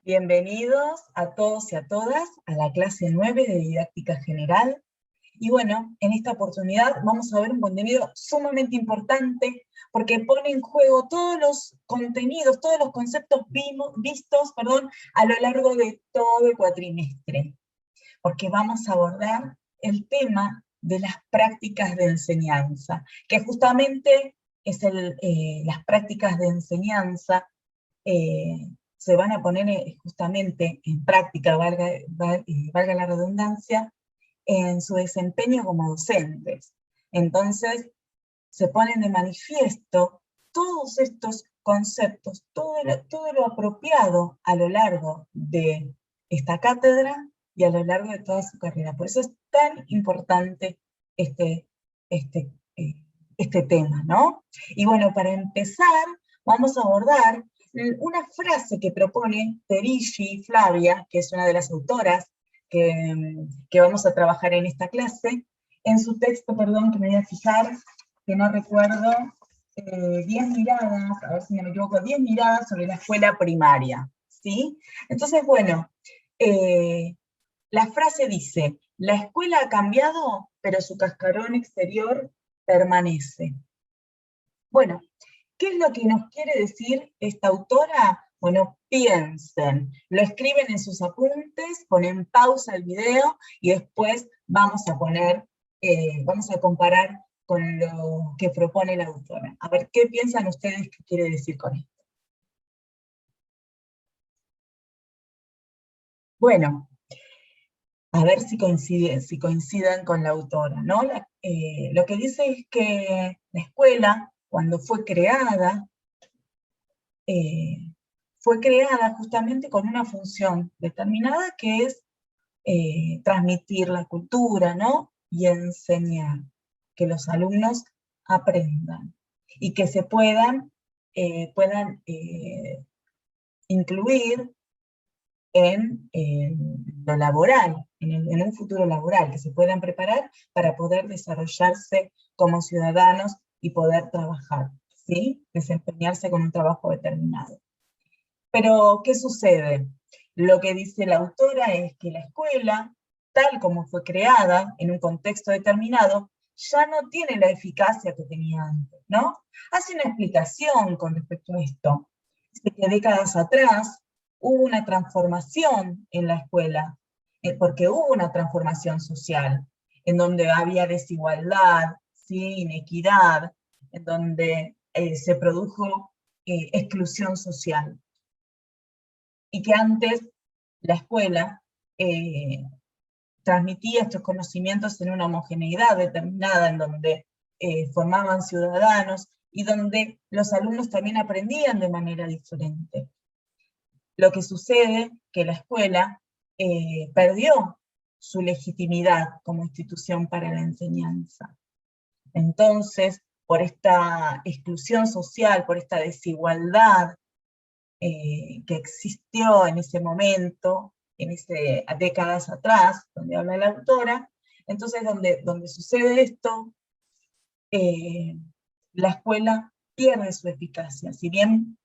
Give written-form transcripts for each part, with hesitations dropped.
Bienvenidos a todos y a todas a la clase 9 de Didáctica General. Y bueno, en esta oportunidad vamos a ver un contenido sumamente importante porque pone en juego todos los contenidos, todos los conceptos vistos a lo largo de todo el cuatrimestre. Porque vamos a abordar el tema de las prácticas de enseñanza, que justamente es las prácticas de enseñanza se van a poner justamente en práctica, valga la redundancia, en su desempeño como docentes. Entonces, se ponen de manifiesto todos estos conceptos, todo lo apropiado a lo largo de esta cátedra y a lo largo de toda su carrera. Por eso es tan importante este tema, ¿no? Y bueno, para empezar, vamos a abordar una frase que propone Perisci Flavia, que es una de las autoras que vamos a trabajar en esta clase, en su texto, que me voy a fijar, que no recuerdo, 10 miradas, a ver si no me equivoco, 10 miradas sobre la escuela primaria, ¿sí? Entonces, bueno, la frase dice, la escuela ha cambiado, pero su cascarón exterior permanece. Bueno, ¿qué es lo que nos quiere decir esta autora? Bueno, piensen, lo escriben en sus apuntes, ponen pausa el video y después vamos a comparar con lo que propone la autora. A ver, ¿qué piensan ustedes que quiere decir con esto? Bueno, a ver si coinciden con la autora, ¿no? Lo que dice es que la escuela, cuando fue creada justamente con una función determinada que es transmitir la cultura, ¿no? Y enseñar, que los alumnos aprendan y que se puedan incluir en lo laboral, en un futuro laboral, que se puedan preparar para poder desarrollarse como ciudadanos y poder trabajar, ¿sí? Desempeñarse con un trabajo determinado. Pero, ¿qué sucede? Lo que dice la autora es que la escuela, tal como fue creada en un contexto determinado, ya no tiene la eficacia que tenía antes, ¿no? Hace una explicación con respecto a esto. Dice que décadas atrás hubo una transformación en la escuela, porque hubo una transformación social, en donde había desigualdad, ¿sí? Inequidad, en donde se produjo exclusión social. Y que antes la escuela transmitía estos conocimientos en una homogeneidad determinada, en donde formaban ciudadanos y donde los alumnos también aprendían de manera diferente. Lo que sucede es que la escuela perdió su legitimidad como institución para la enseñanza. Entonces, por esta exclusión social, por esta desigualdad que existió en ese momento, décadas atrás, donde habla la autora, entonces donde sucede esto, la escuela pierde su eficacia. Si bien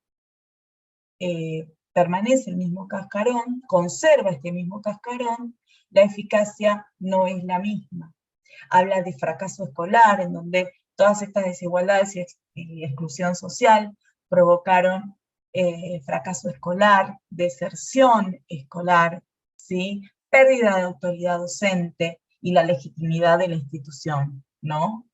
permanece el mismo cascarón, conserva este mismo cascarón, la eficacia no es la misma. Habla de fracaso escolar, en donde todas estas desigualdades y exclusión social provocaron fracaso escolar, deserción escolar, ¿sí? Pérdida de autoridad docente y la legitimidad de la institución, ¿no?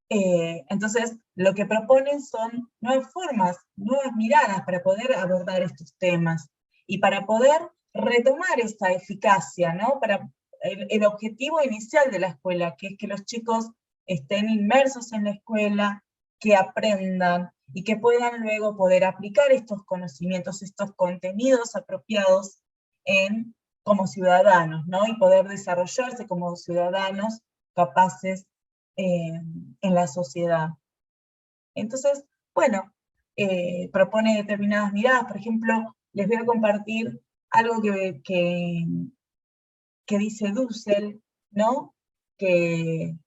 Entonces, lo que proponen son nuevas formas, nuevas miradas para poder abordar estos temas y para poder retomar esta eficacia, ¿no? Para el objetivo inicial de la escuela, que es que los chicos estén inmersos en la escuela, que aprendan y que puedan luego poder aplicar estos conocimientos, estos contenidos apropiados como ciudadanos, ¿no? Y poder desarrollarse como ciudadanos capaces en la sociedad. Entonces, bueno, propone determinadas miradas. Por ejemplo, les voy a compartir algo que dice Dussel, ¿no? Que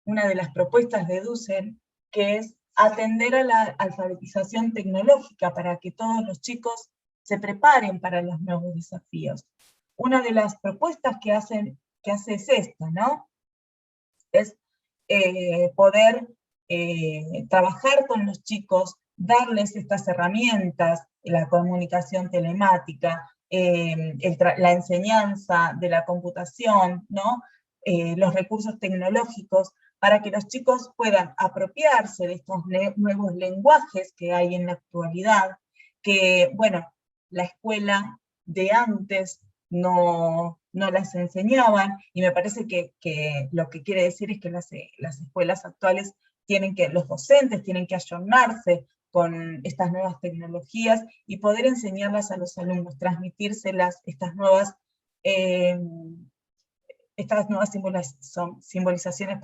una de las propuestas de Dussel, que es atender a la alfabetización tecnológica para que todos los chicos se preparen para los nuevos desafíos. Una de las propuestas que hace es esta, ¿no? Es poder trabajar con los chicos, darles estas herramientas, la comunicación telemática, la enseñanza de la computación, ¿no? Los recursos tecnológicos, para que los chicos puedan apropiarse de estos nuevos lenguajes que hay en la actualidad, que, bueno, la escuela de antes no las enseñaban, y me parece que lo que quiere decir es que las escuelas actuales los docentes tienen que ayornarse con estas nuevas tecnologías y poder enseñarlas a los alumnos, transmitírselas estas nuevas simbolizaciones,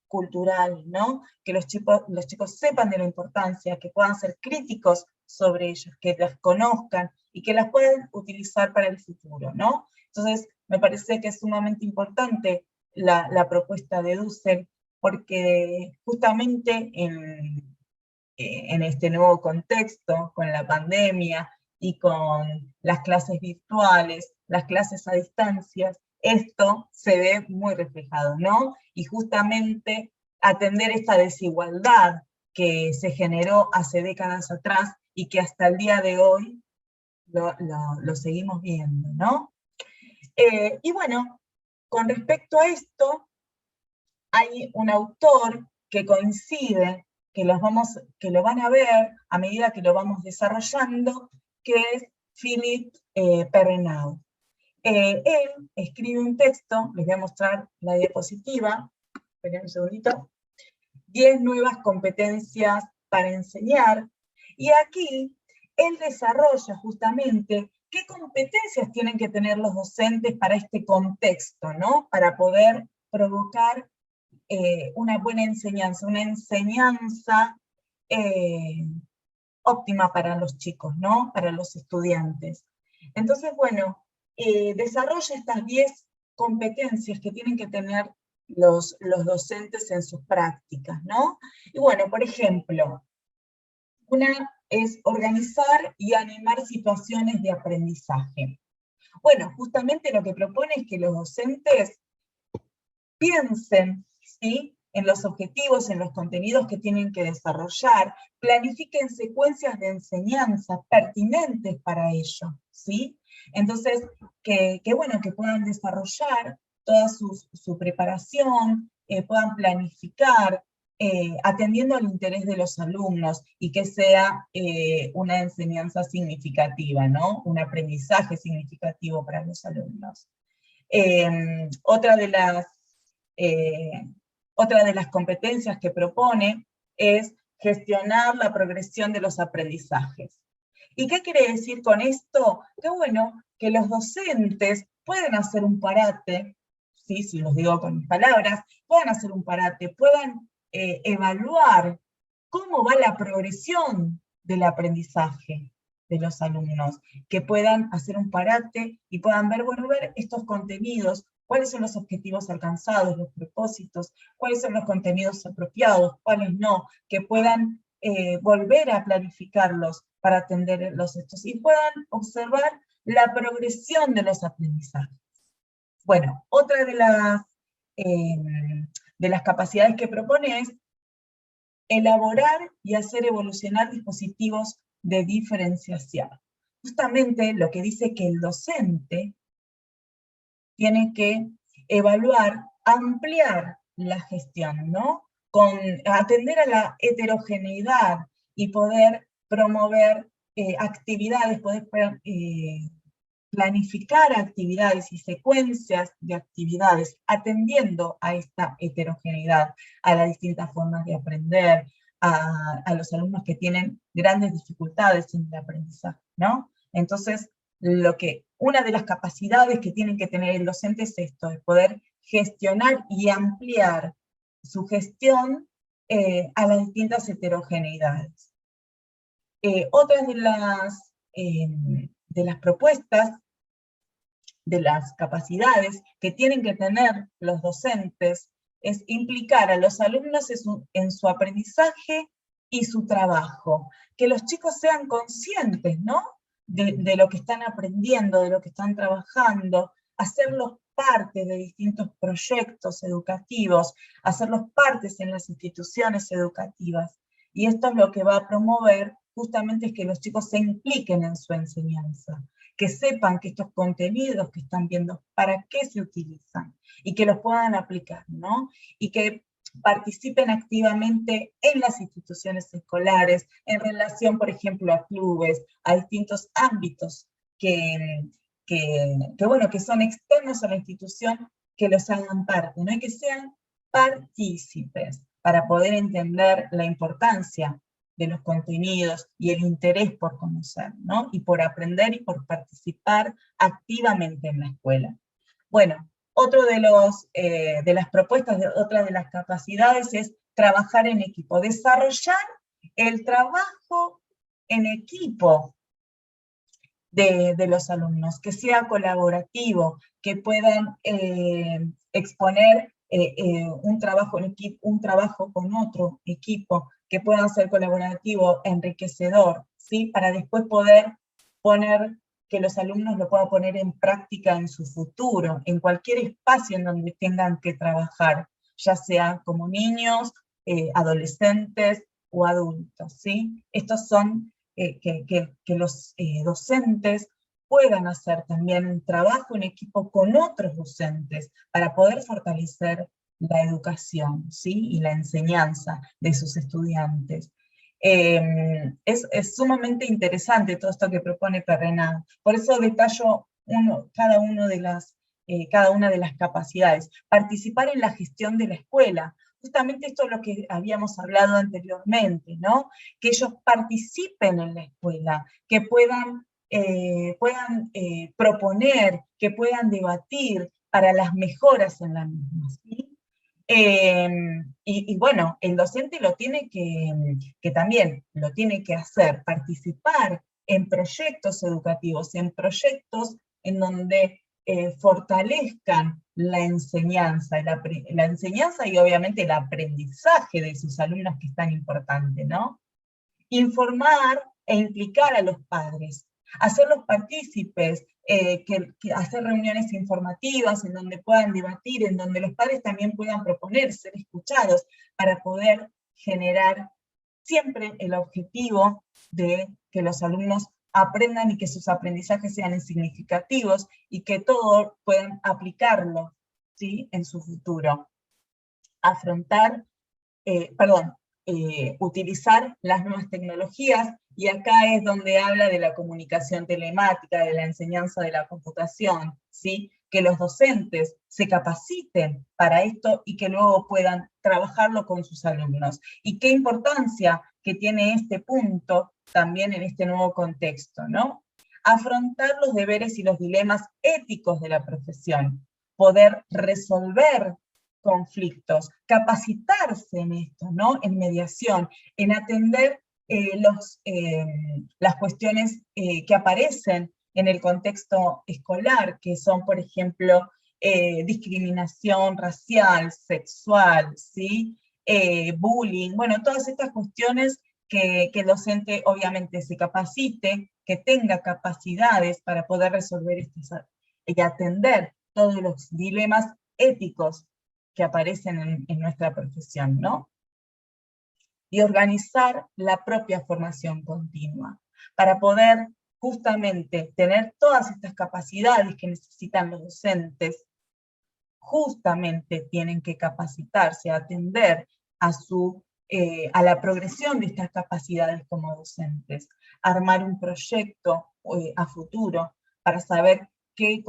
culturales, ¿no? Que los chicos sepan de la importancia, que puedan ser críticos sobre ellos, que las conozcan y que las puedan utilizar para el futuro, ¿no? Entonces, me parece que es sumamente importante la propuesta de Dussel, porque justamente en este nuevo contexto, con la pandemia y con las clases virtuales, las clases a distancia, esto se ve muy reflejado, ¿no? Y justamente atender esta desigualdad que se generó hace décadas atrás y que hasta el día de hoy lo seguimos viendo, ¿no? Y bueno, con respecto a esto, hay un autor que coincide, que lo van a ver a medida que lo vamos desarrollando, que es Philip Perrenau. Él escribe un texto, les voy a mostrar la diapositiva, esperen un segundito, 10 nuevas competencias para enseñar, y aquí él desarrolla justamente qué competencias tienen que tener los docentes para este contexto, ¿no? Para poder provocar una buena enseñanza, una enseñanza óptima para los chicos, ¿no? Para los estudiantes. Entonces, bueno, desarrolla estas 10 competencias que tienen que tener los docentes en sus prácticas, ¿no? Y bueno, por ejemplo, una es organizar y animar situaciones de aprendizaje. Bueno, justamente lo que propone es que los docentes piensen, ¿sí?, en los objetivos, en los contenidos que tienen que desarrollar, planifiquen secuencias de enseñanza pertinentes para ello, ¿sí? Entonces, que puedan desarrollar toda su preparación, puedan planificar, atendiendo al interés de los alumnos, y que sea una enseñanza significativa, ¿no? Un aprendizaje significativo para los alumnos. Otra de las competencias que propone es gestionar la progresión de los aprendizajes. ¿Y qué quiere decir con esto? Que bueno, que los docentes pueden hacer un parate, ¿sí? Si los digo con mis palabras, puedan hacer un parate, puedan evaluar cómo va la progresión del aprendizaje de los alumnos, que puedan hacer un parate y puedan ver estos contenidos, cuáles son los objetivos alcanzados, los propósitos, cuáles son los contenidos apropiados, cuáles no, que puedan volver a planificarlos para atender los estos y puedan observar la progresión de los aprendizajes. Bueno, otra de las capacidades que propone es elaborar y hacer evolucionar dispositivos de diferenciación. Justamente lo que dice que el docente tiene que evaluar, ampliar la gestión, ¿no? Atender a la heterogeneidad y poder promover actividades, poder planificar actividades y secuencias de actividades, atendiendo a esta heterogeneidad, a las distintas formas de aprender, a los alumnos que tienen grandes dificultades en el aprendizaje, ¿no? Entonces, una de las capacidades que tienen que tener el docente es esto, es poder gestionar y ampliar su gestión a las distintas heterogeneidades. Otras de las propuestas, de las capacidades que tienen que tener los docentes, es implicar a los alumnos en su aprendizaje y su trabajo. Que los chicos sean conscientes, ¿no?, de lo que están aprendiendo, de lo que están trabajando, hacerlos parte de distintos proyectos educativos, hacerlos partes en las instituciones educativas. Y esto es lo que va a promover justamente es que los chicos se impliquen en su enseñanza, que sepan que estos contenidos que están viendo, para qué se utilizan, y que los puedan aplicar, ¿no? Y que participen activamente en las instituciones escolares, en relación, por ejemplo, a clubes, a distintos ámbitos bueno, que son externos a la institución, que los hagan parte, ¿no? Y que sean partícipes para poder entender la importancia de los contenidos y el interés por conocer, ¿no? Y por aprender y por participar activamente en la escuela. Bueno, otro de las propuestas, otra de las capacidades es trabajar en equipo, desarrollar el trabajo en equipo de los alumnos, que sea colaborativo, que puedan exponer un trabajo en equipo, un trabajo con otro equipo, que puedan ser colaborativo, enriquecedor, ¿sí? Para después poder poner, que los alumnos lo puedan poner en práctica en su futuro, en cualquier espacio en donde tengan que trabajar, ya sea como niños, adolescentes o adultos, ¿sí? Estos son que los docentes puedan hacer también un trabajo en equipo con otros docentes para poder fortalecer la educación, ¿sí? Y la enseñanza de sus estudiantes. Es sumamente interesante todo esto que propone Perrenat. Por eso detallo cada una de las capacidades. Participar en la gestión de la escuela. Justamente esto es lo que habíamos hablado anteriormente, ¿no? Que ellos participen en la escuela, que puedan proponer, que puedan debatir para las mejoras en la misma, ¿sí? Y bueno, el docente lo tiene que también lo tiene que hacer, participar en proyectos educativos, en proyectos en donde fortalezcan la enseñanza y obviamente el aprendizaje de sus alumnos, que es tan importante, ¿no? Informar e implicar a los padres, hacerlos partícipes, hacer reuniones informativas en donde puedan debatir, en donde los padres también puedan proponer, ser escuchados, para poder generar siempre el objetivo de que los alumnos aprendan y que sus aprendizajes sean significativos y que todos puedan aplicarlo, ¿sí? En su futuro. Utilizar las nuevas tecnologías, y acá es donde habla de la comunicación telemática, de la enseñanza de la computación, ¿sí? Que los docentes se capaciten para esto y que luego puedan trabajarlo con sus alumnos. Y qué importancia que tiene este punto también en este nuevo contexto, ¿no? Afrontar los deberes y los dilemas éticos de la profesión, poder resolver conflictos, capacitarse en esto, ¿no? En mediación, en atender las cuestiones que aparecen en el contexto escolar, que son, por ejemplo, discriminación racial, sexual, ¿sí? Bullying, bueno, todas estas cuestiones que el docente obviamente se capacite, que tenga capacidades para poder resolver y atender todos los dilemas éticos que aparecen en nuestra profesión, ¿no? Y organizar la propia formación continua, para poder justamente tener todas estas capacidades que necesitan los docentes. Justamente tienen que capacitarse, atender a la progresión de estas capacidades como docentes, armar un proyecto a futuro para saber en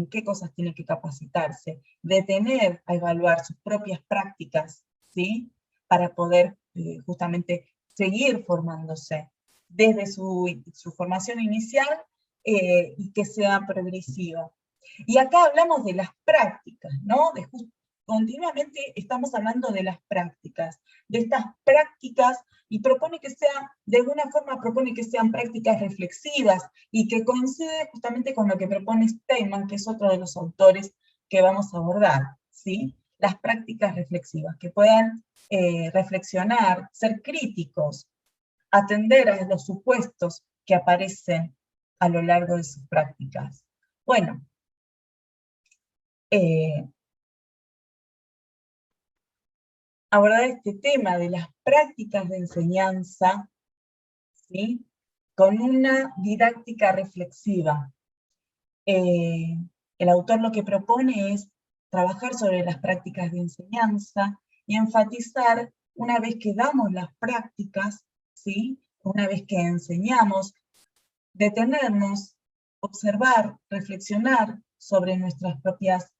qué cosas tiene que capacitarse, detener a evaluar sus propias prácticas, ¿sí? Para poder justamente seguir formándose desde su formación inicial y que sea progresiva. Y acá hablamos de las prácticas, ¿no? Continuamente estamos hablando de las prácticas, de estas prácticas, y de alguna forma propone que sean prácticas reflexivas, y que coincide justamente con lo que propone Steinman, que es otro de los autores que vamos a abordar, ¿sí? Las prácticas reflexivas, que puedan reflexionar, ser críticos, atender a los supuestos que aparecen a lo largo de sus prácticas. Bueno, abordar este tema de las prácticas de enseñanza, ¿sí?, con una didáctica reflexiva. El autor lo que propone es trabajar sobre las prácticas de enseñanza y enfatizar, una vez que damos las prácticas, ¿sí?, una vez que enseñamos, detenernos, observar, reflexionar sobre nuestras propias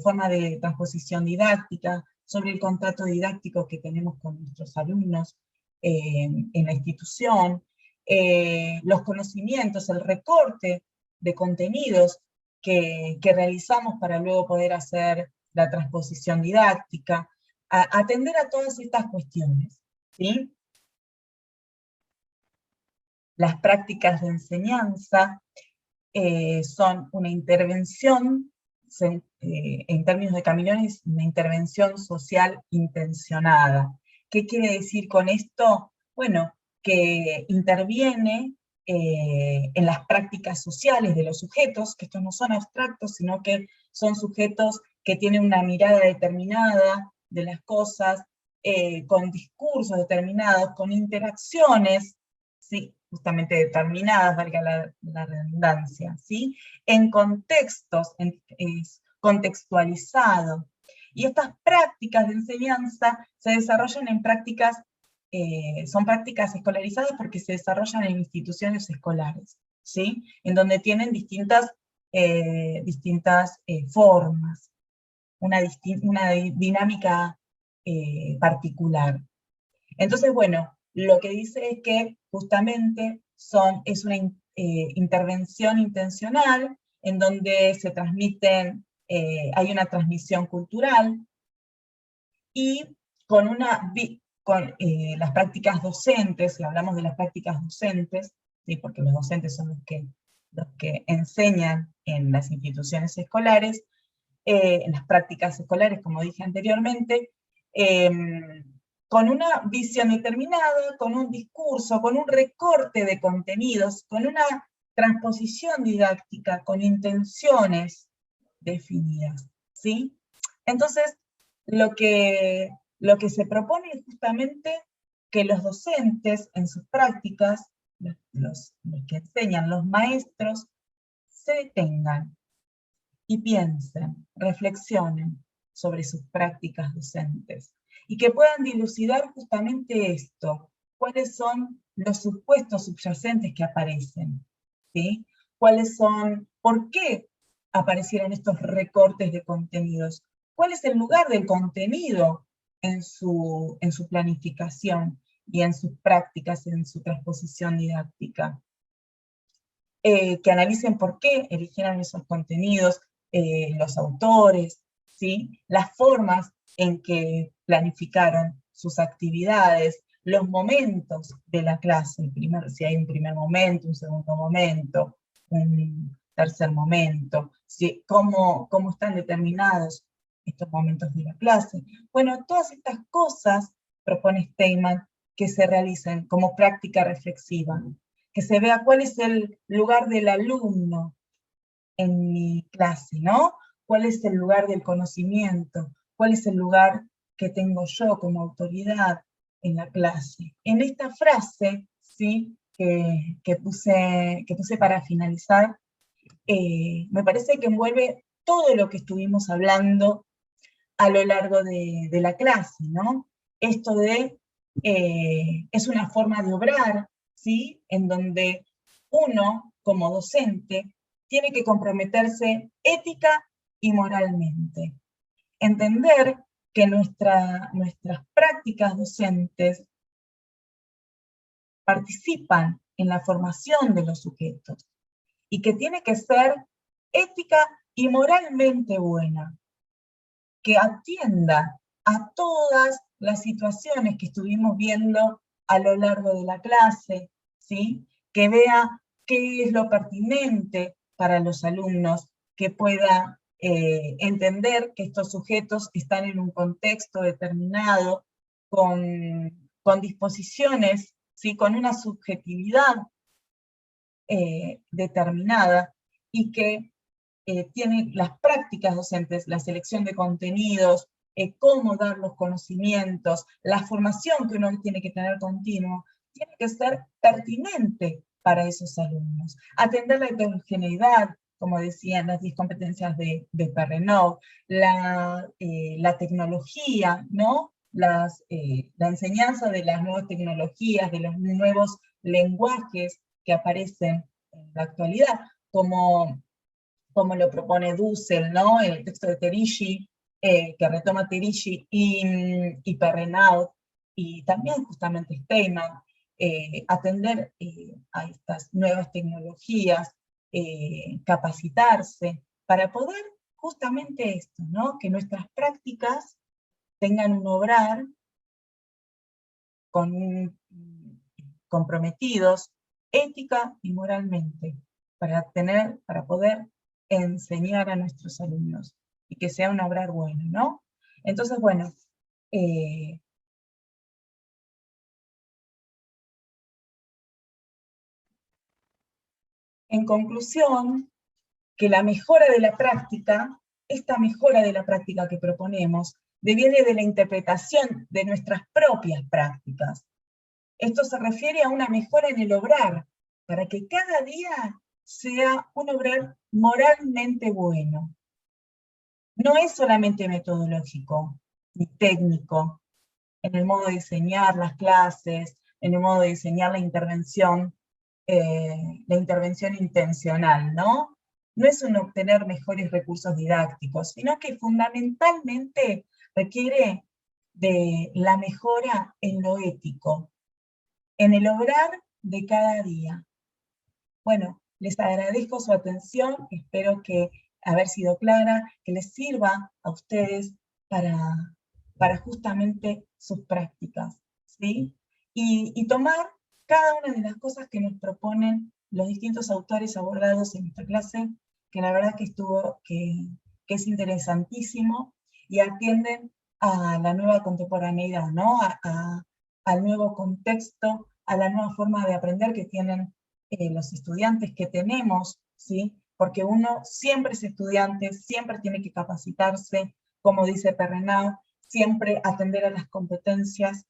formas de transposición didáctica, sobre el contrato didáctico que tenemos con nuestros alumnos en la institución, los conocimientos, el recorte de contenidos que realizamos para luego poder hacer la transposición didáctica, atender a todas estas cuestiones, ¿sí? Las prácticas de enseñanza son una intervención, en términos de Camilones, una intervención social intencionada. ¿Qué quiere decir con esto? Bueno, que interviene en las prácticas sociales de los sujetos, que estos no son abstractos, sino que son sujetos que tienen una mirada determinada de las cosas, con discursos determinados, con interacciones, ¿sí?, justamente determinadas, valga la redundancia, ¿sí?, en contextos, es contextualizado. Y estas prácticas de enseñanza se desarrollan en prácticas, son prácticas escolarizadas porque se desarrollan en instituciones escolares, ¿sí?, en donde tienen distintas formas, una dinámica particular. Entonces, bueno, lo que dice es que justamente es una intervención intencional en donde se transmiten, hay una transmisión cultural, y con las prácticas docentes, si hablamos de las prácticas docentes, ¿sí?, porque los docentes son los que enseñan en las instituciones escolares, en las prácticas escolares, como dije anteriormente, con una visión determinada, con un discurso, con un recorte de contenidos, con una transposición didáctica, con intenciones definidas, ¿sí? Entonces, lo que se propone es justamente que los docentes en sus prácticas, los que enseñan, los maestros, se detengan y piensen, reflexionen sobre sus prácticas docentes, y que puedan dilucidar justamente esto, cuáles son los supuestos subyacentes que aparecen, ¿sí? ¿Por qué aparecieron estos recortes de contenidos? ¿Cuál es el lugar del contenido en su planificación y en sus prácticas, en su transposición didáctica? Que analicen por qué eligieron esos contenidos, los autores, ¿sí?, las formas en que planificaron sus actividades, los momentos de la clase, si hay un primer momento, un segundo momento, un tercer momento, cómo están determinados estos momentos de la clase. Bueno, todas estas cosas, propone Steinman, que se realicen como práctica reflexiva, que se vea cuál es el lugar del alumno en mi clase, ¿no? ¿Cuál es el lugar del conocimiento? ¿Cuál es el lugar que tengo yo como autoridad en la clase? En esta frase, ¿sí?, que puse para finalizar, me parece que envuelve todo lo que estuvimos hablando a lo largo de la clase, ¿no? Esto es una forma de obrar, ¿sí?, en donde uno, como docente, tiene que comprometerse ética y moralmente. Entender que nuestras prácticas docentes participan en la formación de los sujetos, y que tiene que ser ética y moralmente buena, que atienda a todas las situaciones que estuvimos viendo a lo largo de la clase, ¿sí?, que vea qué es lo pertinente para los alumnos, que pueda entender que estos sujetos están en un contexto determinado, con disposiciones, ¿sí?, con una subjetividad determinada y que tiene las prácticas docentes, la selección de contenidos, cómo dar los conocimientos, la formación que uno tiene que tener continuo, tiene que ser pertinente para esos alumnos. Atender la heterogeneidad, como decían las 10 competencias de Perrenot, la tecnología, ¿no? La enseñanza de las nuevas tecnologías, de los nuevos lenguajes que aparecen en la actualidad, como lo propone Dussel, ¿no? El texto de Terici, que retoma Terici y Perrenot, y también justamente Steinman, atender a estas nuevas tecnologías, capacitarse, para poder justamente esto, ¿no? Que nuestras prácticas tengan un obrar comprometidos ética y moralmente, para poder enseñar a nuestros alumnos, y que sea un obrar bueno, ¿no? Entonces, bueno, en conclusión, que la mejora de la práctica, esta mejora de la práctica que proponemos, deviene de la interpretación de nuestras propias prácticas. Esto se refiere a una mejora en el obrar, para que cada día sea un obrar moralmente bueno. No es solamente metodológico ni técnico, en el modo de diseñar las clases, en el modo de diseñar la intervención intencional, ¿no? No es un obtener mejores recursos didácticos, sino que fundamentalmente requiere de la mejora en lo ético, en el obrar de cada día. Bueno, les agradezco su atención, espero que haber sido clara, que les sirva a ustedes para justamente sus prácticas, ¿sí? Y tomar cada una de las cosas que nos proponen los distintos autores abordados en esta clase, que la verdad que es interesantísimo, y atienden a la nueva contemporaneidad, ¿no? Al nuevo contexto, a la nueva forma de aprender que tienen los estudiantes que tenemos, ¿sí? Porque uno siempre es estudiante, siempre tiene que capacitarse, como dice Perrenot, siempre atender a las competencias,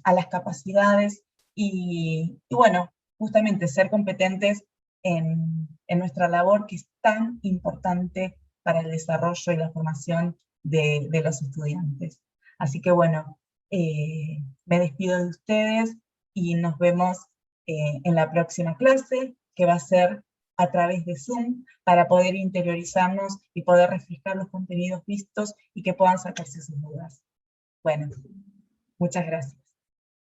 a las capacidades, y bueno, justamente ser competentes en nuestra labor, que es tan importante para el desarrollo y la formación de los estudiantes. Así que bueno, me despido de ustedes y nos vemos en la próxima clase, que va a ser a través de Zoom, para poder interiorizarnos y poder refrescar los contenidos vistos y que puedan sacarse sus dudas. Bueno, muchas gracias.